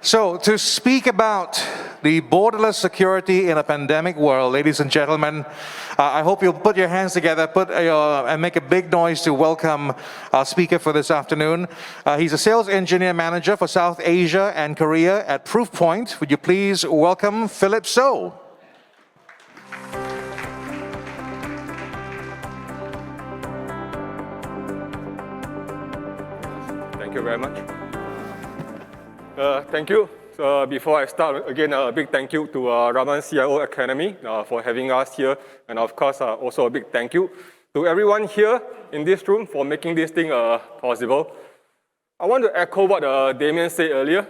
So, to speak about the borderless security in a pandemic world, ladies and gentlemen, I hope you'll put your hands together and make a big noise to welcome our speaker for this afternoon. He's a sales engineer manager for South Asia and Korea at Proofpoint. Would you please welcome Philip So? Thank you very much. Thank you. So before I start, again, a big thank you to Raman CIO Academy for having us here. And of course, also a big thank you to everyone here in this room for making this thing possible. I want to echo what Damien said earlier.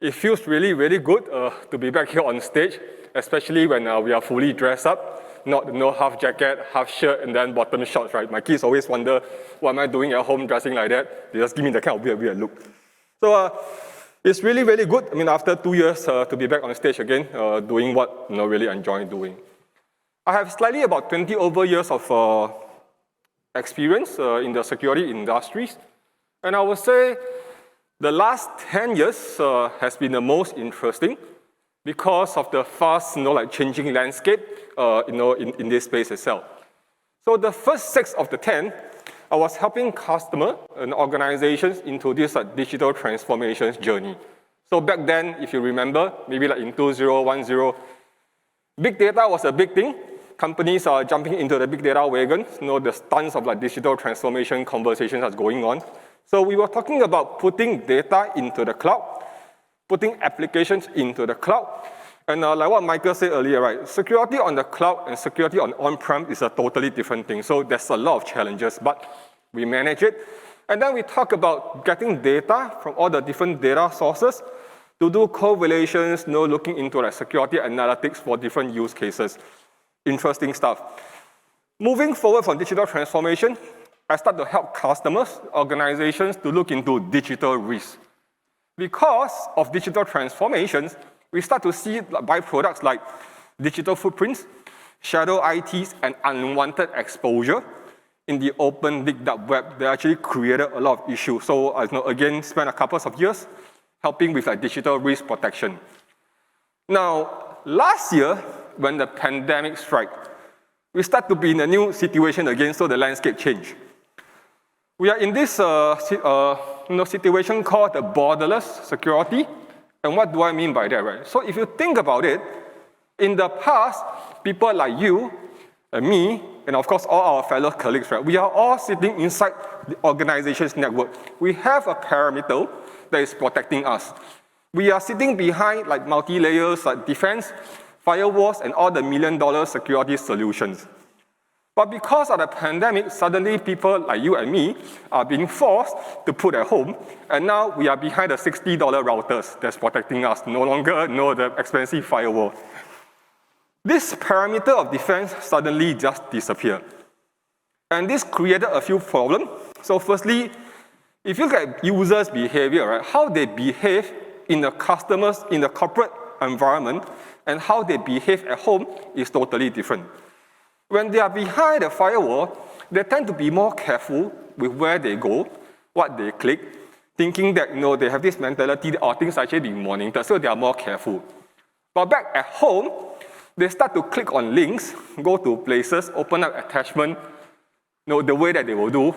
It feels really, really good to be back here on stage, especially when we are fully dressed up, not no half jacket, half shirt, and then bottom shorts, right? My kids always wonder, what am I doing at home dressing like that? They just give me the kind of weird look. So it's really, really good. I mean, after 2 years to be back on stage again, doing what really enjoy doing. I have slightly about 20 over years of experience in the security industries. And I would say the last 10 years has been the most interesting because of the fast, changing landscape, in this space itself. So the first 6 of the 10, I was helping customers and organizations into this digital transformation journey. So back then, if you remember, maybe like in 2010, big data was a big thing. Companies are jumping into the big data wagon. There's tons of digital transformation conversations that's going on. So we were talking about putting data into the cloud, putting applications into the cloud. And like what Michael said earlier, right? Security on the cloud and security on-prem is a totally different thing. So there's a lot of challenges, but we manage it. And then we talk about getting data from all the different data sources to do correlations, looking into security analytics for different use cases. Interesting stuff. Moving forward from digital transformation, I start to help customers, organizations to look into digital risk. Because of digital transformations, we start to see byproducts like digital footprints, shadow ITs, and unwanted exposure in the open big dark web. They actually created a lot of issues. So again, spent a couple of years helping with digital risk protection. Now, last year, when the pandemic struck, we start to be in a new situation again, so the landscape changed. We are in this situation called the borderless security. And what do I mean by that, right? So if you think about it, in the past, people like you and me, and of course all our fellow colleagues, right? We are all sitting inside the organization's network. We have a perimeter that is protecting us. We are sitting behind multi-layers, defense, firewalls, and all the $1 million security solutions. But because of the pandemic, suddenly people like you and me are being forced to put at home, and now we are behind the $60 routers that's protecting us, no longer the expensive firewall. This parameter of defense suddenly just disappeared. And this created a few problems. So firstly, if you look at users' behavior, right, how they behave in the customers, in the corporate environment, and how they behave at home is totally different. When they are behind the firewall, they tend to be more careful with where they go, what they click, thinking that they have this mentality that things are actually being monitored, so they are more careful. But back at home, they start to click on links, go to places, open up attachment, the way that they will do,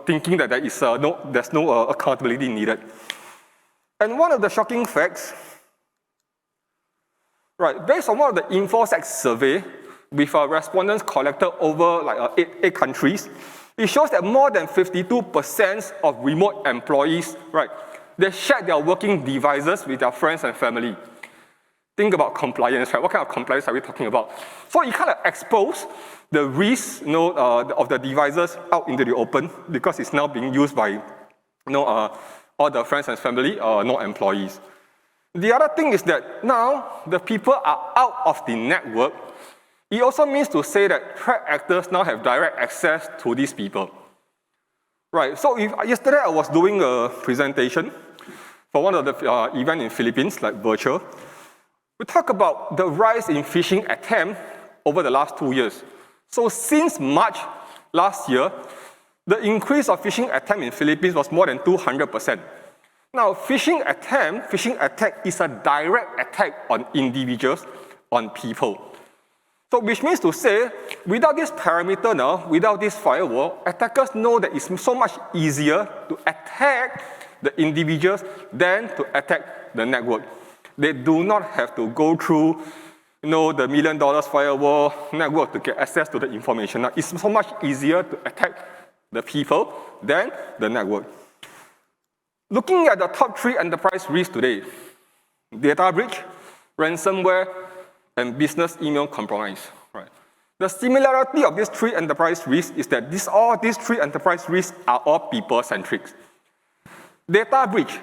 thinking that there's no accountability needed. And one of the shocking facts, right, based on one of the InfoSec survey, with respondents collected over 8 countries, it shows that more than 52% of remote employees, right, they share their working devices with their friends and family. Think about compliance, right? What kind of compliance are we talking about? So it kind of exposes the risk, of the devices out into the open because it's now being used by, all the friends and family, not employees. The other thing is that now the people are out of the network. It also means to say that threat actors now have direct access to these people. Right, so yesterday I was doing a presentation for one of the events in Philippines, virtual. We talk about the rise in phishing attempts over the last 2 years. So since March last year, the increase of phishing attempts in Philippines was more than 200%. Now, phishing attack is a direct attack on individuals, on people. So which means to say, without this parameter now, without this firewall, attackers know that it's so much easier to attack the individuals than to attack the network. They do not have to go through the $1 million firewall network to get access to the information. Now, it's so much easier to attack the people than the network. Looking at the top 3 enterprise risks today, data breach, ransomware, and business email compromise. Right. The similarity of these 3 enterprise risks is that all these 3 enterprise risks are all people-centric. Data breach.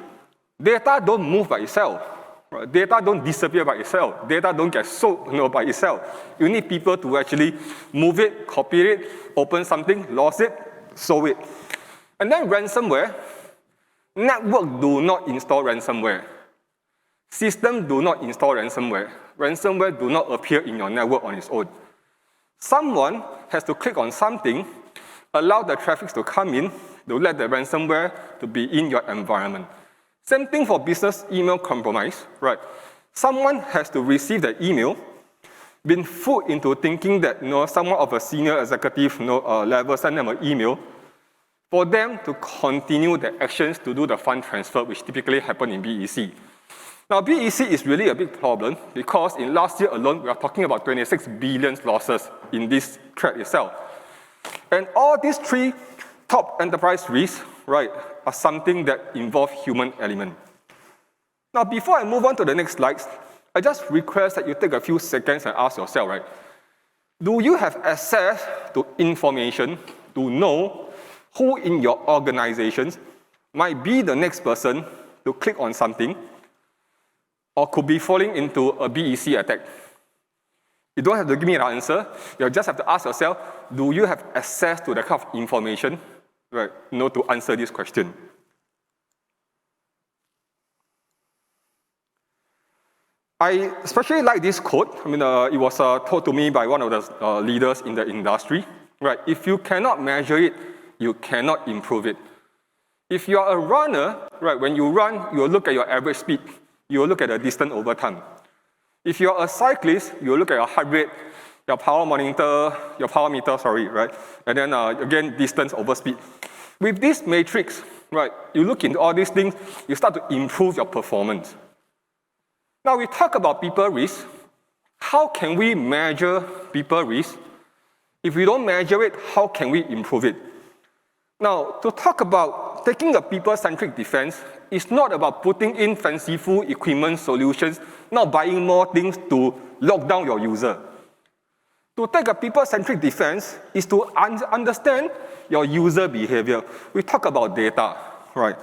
Data don't move by itself. Right? Data don't disappear by itself. Data don't get sold by itself. You need people to actually move it, copy it, open something, lost it, sold it. And then ransomware. Network do not install ransomware. System do not install ransomware. Ransomware do not appear in your network on its own. Someone has to click on something, allow the traffic to come in, to let the ransomware to be in your environment. Same thing for business email compromise, right? Someone has to receive the email, been fooled into thinking that someone of a senior executive level sent them an email, for them to continue the actions to do the fund transfer, which typically happen in BEC. Now, BEC is really a big problem because in last year alone, we are talking about 26 billion losses in this threat itself. And all these 3 top enterprise risks, right, are something that involve human element. Now, before I move on to the next slides, I just request that you take a few seconds and ask yourself, right, do you have access to information to know who in your organizations might be the next person to click on something or could be falling into a BEC attack? You don't have to give me an answer. You just have to ask yourself, do you have access to that kind of information, right, to answer this question? I especially like this quote. I mean, it was told to me by one of the leaders in the industry. Right? If you cannot measure it, you cannot improve it. If you are a runner, right, when you run, you will look at your average speed. You will look at the distance over time. If you're a cyclist, you will look at your heart rate, your power meter, right? And then again, distance over speed. With this matrix, right, you look into all these things, you start to improve your performance. Now we talk about people risk. How can we measure people risk? If we don't measure it, how can we improve it? Now, to talk about taking a people-centric defense, it's not about putting in fanciful equipment solutions, not buying more things to lock down your user. To take a people-centric defense is to understand your user behavior. We talk about data, right?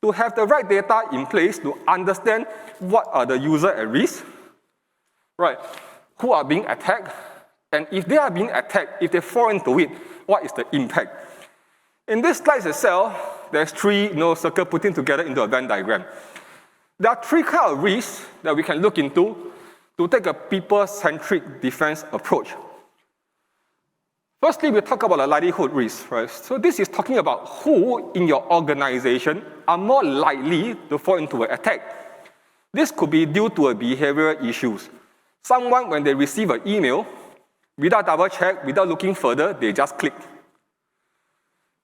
To have the right data in place to understand what are the user at risk, right? Who are being attacked, and if they are being attacked, if they fall into it, what is the impact? In this slide itself, there's 3 circles putting together into a Venn diagram. There are 3 kinds of risks that we can look into to take a people-centric defense approach. Firstly, we talk about the likelihood risk, right? So this is talking about who in your organization are more likely to fall into an attack. This could be due to a behavioral issues. Someone, when they receive an email, without double check, without looking further, they just click.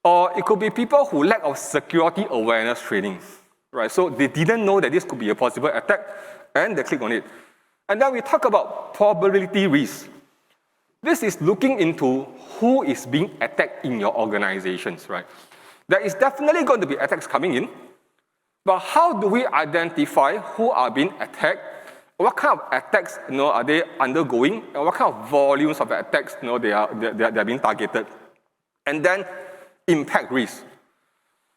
Or it could be people who lack of security awareness training, right? So they didn't know that this could be a possible attack, and they click on it. And then we talk about probability risk. This is looking into who is being attacked in your organizations, right? There is definitely going to be attacks coming in, but how do we identify who are being attacked? What kind of attacks are they undergoing? And what kind of volumes of attacks they are being targeted? And then impact risk.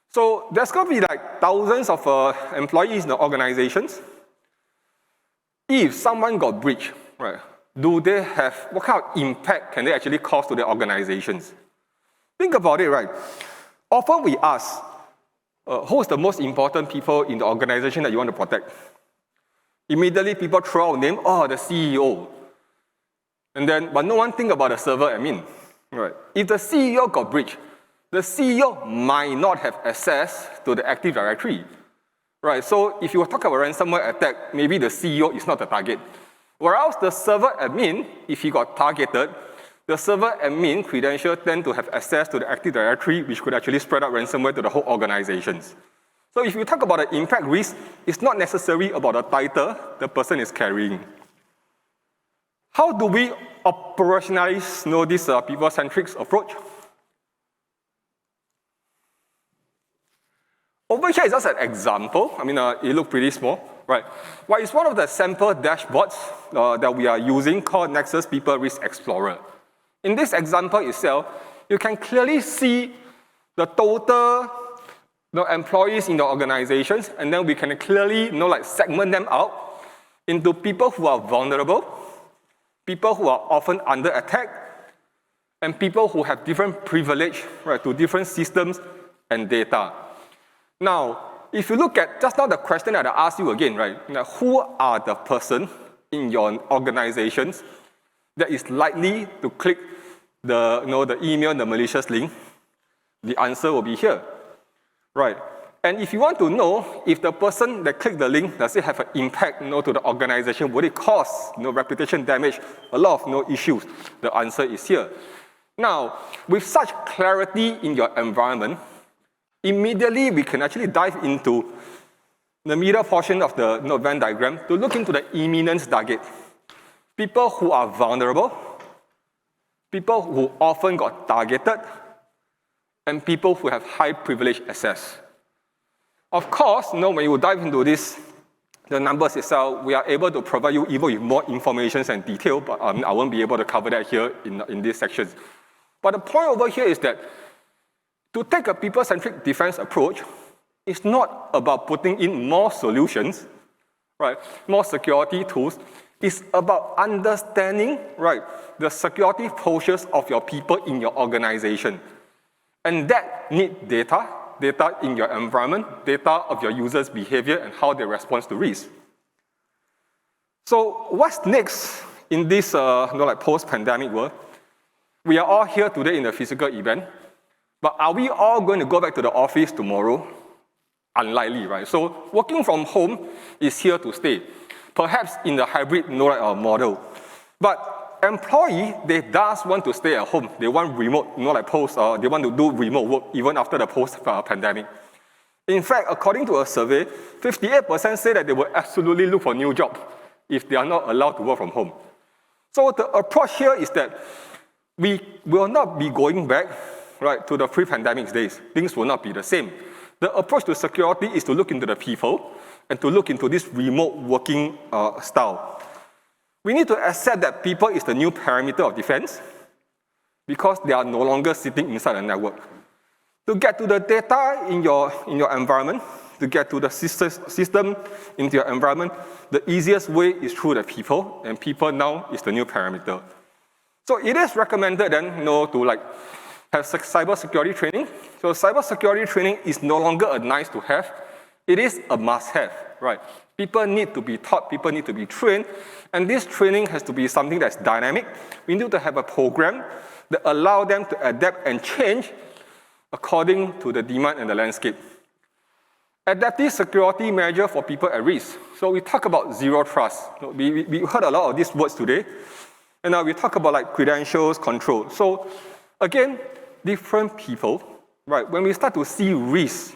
So there's going to be like thousands of employees in the organizations. If someone got breached, right, what kind of impact can they actually cause to their organizations? Think about it, right? Often we ask, who's the most important people in the organization that you want to protect? Immediately people throw out name, the CEO. But no one think about the server admin, right? If the CEO got breached, the CEO might not have access to the Active Directory, Right, so if you talk about ransomware attack, maybe the CEO is not the target. Whereas the server admin, if he got targeted, the server admin credentials tend to have access to the Active Directory, which could actually spread out ransomware to the whole organizations. So if you talk about the impact risk, it's not necessarily about the title the person is carrying. How do we operationalize this people-centric approach? Over here is just an example. I mean, it looks pretty small, right? Well, it's one of the sample dashboards that we are using called Nexus People Risk Explorer. In this example itself, you can clearly see the total employees in the organizations, and then we can clearly segment them out into people who are vulnerable, people who are often under attack, and people who have different privilege, right, to different systems and data. Now, if you look at just now the question that I asked you again, right? Now, who are the person in your organizations that is likely to click the email, the malicious link? The answer will be here, right? And if you want to know if the person that clicked the link, does it have an impact to the organization? Would it cause reputation damage? A lot of issues. The answer is here. Now, with such clarity in your environment, immediately we can actually dive into the middle portion of the Venn diagram to look into the imminent target. People who are vulnerable, people who often got targeted, and people who have high privilege access. Of course, when you dive into this, the numbers itself, we are able to provide you even with more information and detail, but I won't be able to cover that here in these sections. But the point over here is that to take a people-centric defense approach, it's not about putting in more solutions, right? More security tools. It's about understanding, right, the security postures of your people in your organization. And that need data in your environment, data of your users' behavior and how they respond to risk. So what's next in this post-pandemic world? We are all here today in a physical event. But are we all going to go back to the office tomorrow? Unlikely, right? So working from home is here to stay. Perhaps in the hybrid model. But employee, they does want to stay at home. They want remote, they want to do remote work even after the post-pandemic. In fact, according to a survey, 58% say that they will absolutely look for a new job if they are not allowed to work from home. So the approach here is that we will not be going back, right, to the pre-pandemic days. Things will not be the same. The approach to security is to look into the people and to look into this remote working style. We need to accept that people is the new parameter of defense because they are no longer sitting inside a network. To get to the data in your environment, to get to the system into your environment, the easiest way is through the people, and people now is the new parameter. So it is recommended then, to have cybersecurity training. So cybersecurity training is no longer a nice to have. It is a must-have, right? People need to be taught, people need to be trained, and this training has to be something that's dynamic. We need to have a program that allow them to adapt and change according to the demand and the landscape. Adaptive security measure for people at risk. So we talk about zero trust. We heard a lot of these words today, and now we talk about credentials, control. So again, different people, right? When we start to see risk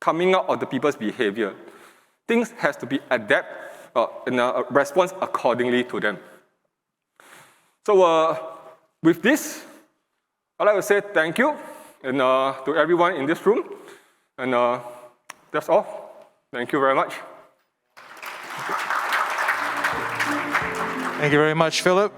coming out of the people's behavior, things has to be adapt and response accordingly to them. So with this, I'd like to say thank you and to everyone in this room, and that's all. Thank you very much. Thank you very much, Philip.